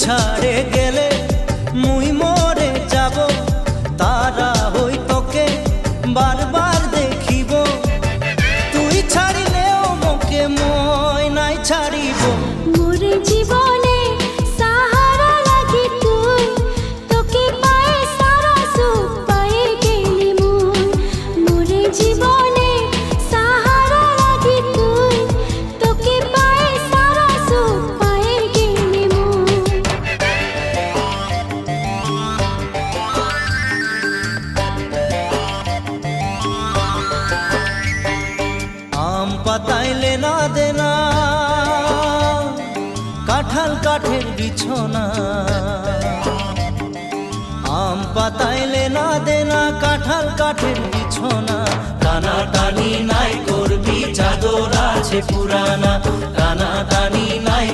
ছাড়ে গেলে মুই মরে যাব, তারা হই তোকে বারবার দেখিব। তুই ছাড়িলেও মোকে মই নাই ছাড়িব। মোর জীবনে সাহারা লাগি তুই, তোকে পায়ে সারা সুখ পায়ে গেলি মুই। মোর জীবনে সাহারা লাগি তুই, তোকে পায়ে সারা সুখ পায়ে গেলি মুই। আম পাতাইলে না দেনা, কাঁঠাল কাঠের বিছনা। আম পাতাইলে না দেনা, কাঁঠাল কাঠের বিছনা। টানা টানি নাই করবি, চাদর আছে পুরানা। টানা টানি নাই